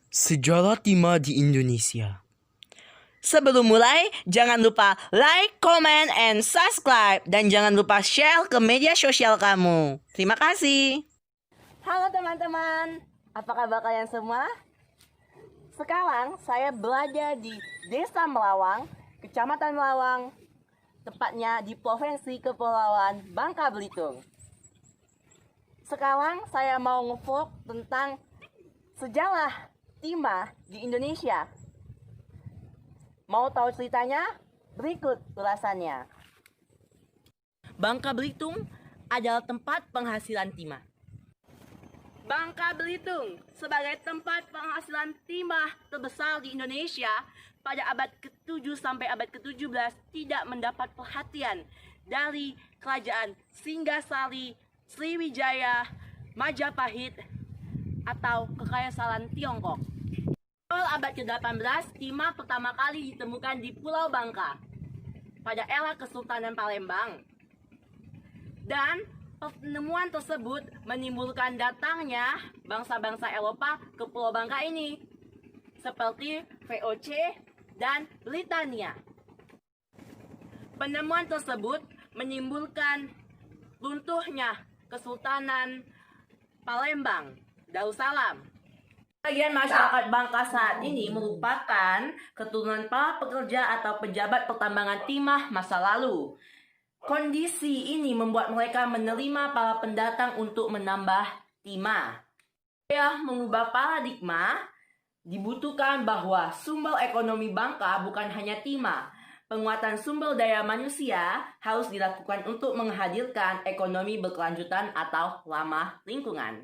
Sejarah timah di Indonesia. Sebelum mulai, jangan lupa like, comment, and subscribe. Dan jangan lupa share ke media sosial kamu. Terima kasih. Halo teman-teman, apa kabar kalian semua? Sekarang saya berada di Desa Melawang, Kecamatan Melawang, tepatnya di Provinsi Kepulauan Bangka Belitung. Sekarang saya mau nge-vlog tentang sejarah timah di Indonesia. Mau tahu ceritanya? Berikut ulasannya. Bangka Belitung adalah tempat penghasilan timah. Bangka Belitung sebagai tempat penghasilan timah terbesar di Indonesia pada abad ke-7 sampai abad ke-17 tidak mendapat perhatian dari kerajaan Singgasari, Sriwijaya, Majapahit, atau Kekaisaran Tiongkok. Awal abad ke-18, timah pertama kali ditemukan di Pulau Bangka pada era Kesultanan Palembang. Dan penemuan tersebut menimbulkan datangnya bangsa-bangsa Eropa ke Pulau Bangka ini, seperti VOC dan Britania. Penemuan tersebut menimbulkan runtuhnya Kesultanan Palembang, Darussalam. Bagian masyarakat Bangka saat ini merupakan keturunan para pekerja atau pejabat pertambangan timah masa lalu. Kondisi ini membuat mereka menerima para pendatang untuk menambah timah. Supaya mengubah paradigma, dibutuhkan bahwa sumber ekonomi Bangka bukan hanya timah. Penguatan sumber daya manusia harus dilakukan untuk menghadirkan ekonomi berkelanjutan atau ramah lingkungan.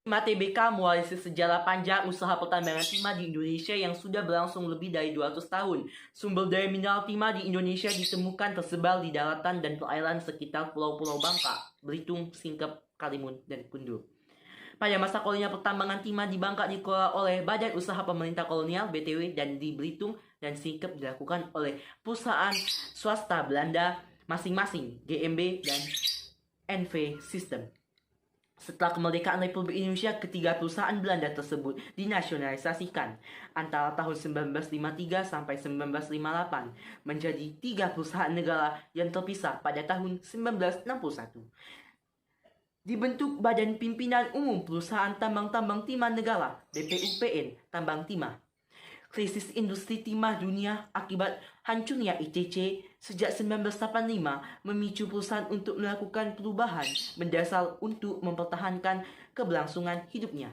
Timah TBK mewarisi sejarah panjang usaha pertambangan timah di Indonesia yang sudah berlangsung lebih dari 200 tahun. Sumber daya mineral timah di Indonesia ditemukan tersebar di daratan dan perairan sekitar pulau-pulau Bangka, Belitung, Singkep, Karimun, dan Kundur. Pada masa kolonial pertambangan timah di Bangka dikelola oleh Badan Usaha Pemerintah Kolonial BTW, dan di Belitung dan Singkep dilakukan oleh perusahaan swasta Belanda masing-masing, GMB dan NV System. Setelah kemerdekaan Republik Indonesia, ketiga perusahaan Belanda tersebut dinasionalisasikan antara tahun 1953 sampai 1958 menjadi 3 perusahaan negara yang terpisah pada tahun 1961. Dibentuk Badan Pimpinan Umum Perusahaan Tambang-Tambang Timah Negara (BPUPN) Tambang Timah. Krisis industri timah dunia akibat hancurnya ITC sejak 1985 memicu perusahaan untuk melakukan perubahan mendasar untuk mempertahankan keberlangsungan hidupnya.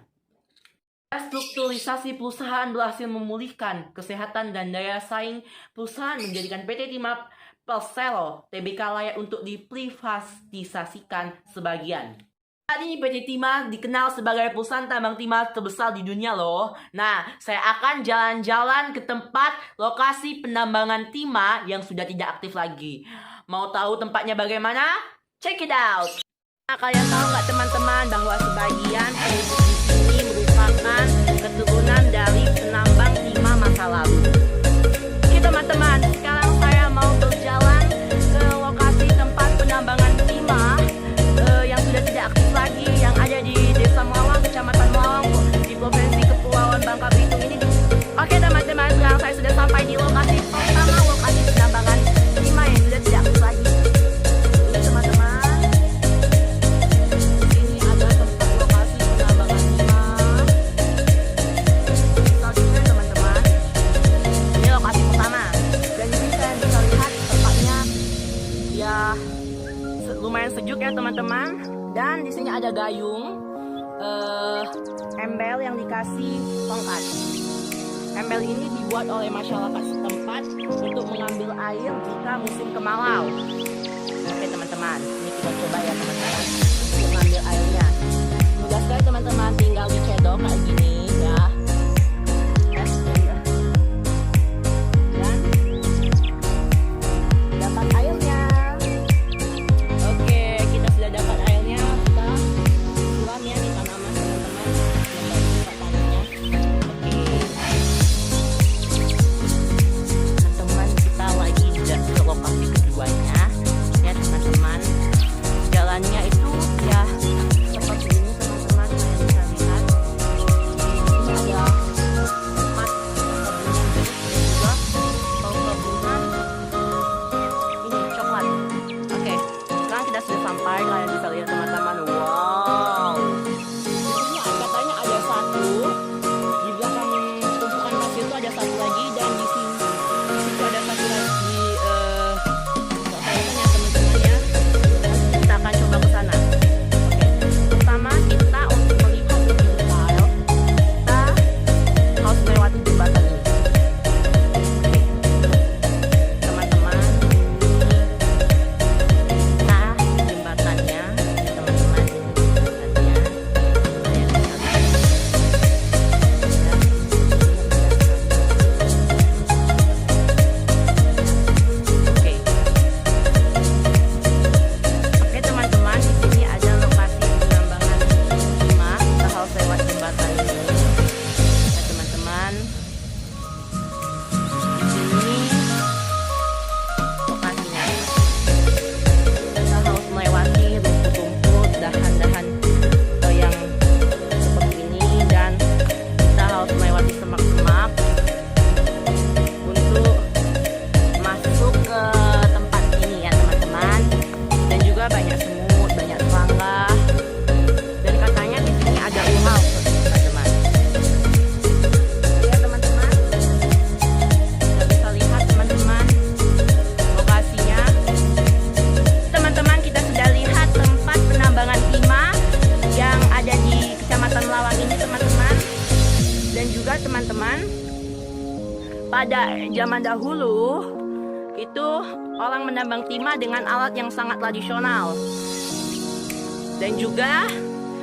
Strukturisasi perusahaan berhasil memulihkan kesehatan dan daya saing perusahaan, menjadikan PT Timah Persero Tbk layak untuk diprivatisasikan sebagian. Saat ini PT Timah dikenal sebagai perusahaan tambang timah terbesar di dunia loh. Nah, saya akan jalan-jalan ke tempat lokasi penambangan timah yang sudah tidak aktif lagi. Mau tahu tempatnya bagaimana? Check it out! Nah, kalian tahu nggak teman-teman bahwa sebagian penduduk di sini merupakan keturunan dari penambang timah masa lalu. Oke teman-teman, sekarang saya mau berjalan ke lokasi tempat penambangan timah yang sudah tidak aktif lagi, yang ada di Desa Melawang, Kecamatan Melawang, di Provinsi Kepulauan Bangka Belitung ini. Oke teman-teman, sekarang saya sudah sampai di lokasi pertama, lokasi penambangan timah yang sudah tidak aktif lagi. Ini teman-teman, ini ada tempat lokasi penambangan timah. Kita juga teman-teman, ini lokasi pertama, dan ini saya bisa lihat tempatnya ya lumayan sejuk ya teman-teman. Dan di sini ada gayung, embel yang dikasih tongkat. Embel ini dibuat oleh masyarakat setempat untuk mengambil air jika musim kemarau. Oke teman-teman, ini kita coba ya teman-teman untuk mengambil airnya. Mudah sekali teman-teman, tinggal dicedok kayak gini ya. Dan dapat airnya. Oke, kita sudah dapat airnya. Kita siram ya di tanaman teman-teman. Oke. Teman-teman, kita lagi ke lokasi keduanya. Ya teman-teman, jalannya itu ya seperti ini teman-teman. Saya bisa lihat. itu di belakang tumpukan pasir itu ada satu lagi, dan di sini itu ada satu lagi toiletnya teman-teman ya. Kita akan coba ke sana. Oke. Pertama kita untuk melihat lebih detail, kita harus melewati jembatan ini. Oke. Teman-teman, nah jembatannya, teman-teman, jembatannya. Oke teman-teman, di sini ada lokasi penambangan timah. Kita harus lewat jembatan ini. Nah, teman-teman, di sini lokasinya. Kita harus melewati rumput-rumput, dahan-dahan yang seperti ini, dan kita harus melewati semak-semak untuk masuk ke tempat ini ya teman-teman. Dan juga banyak semut, banyak serangga, dan katanya di sini ada ulau teman-teman. Ya teman-teman, kita bisa lihat teman-teman lokasinya. Teman-teman, kita sudah lihat tempat penambangan timah yang ada di Kecamatan Melawang ini teman-teman. Dan juga teman-teman, pada zaman dahulu itu orang menambang timah dengan alat yang sangat tradisional. Dan juga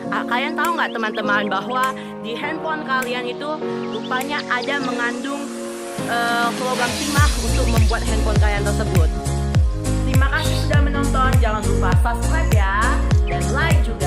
kalian tahu nggak teman-teman bahwa di handphone kalian itu rupanya ada mengandung logam timah untuk membuat handphone kalian tersebut. Terima kasih sudah menonton. Jangan lupa subscribe ya, dan like juga.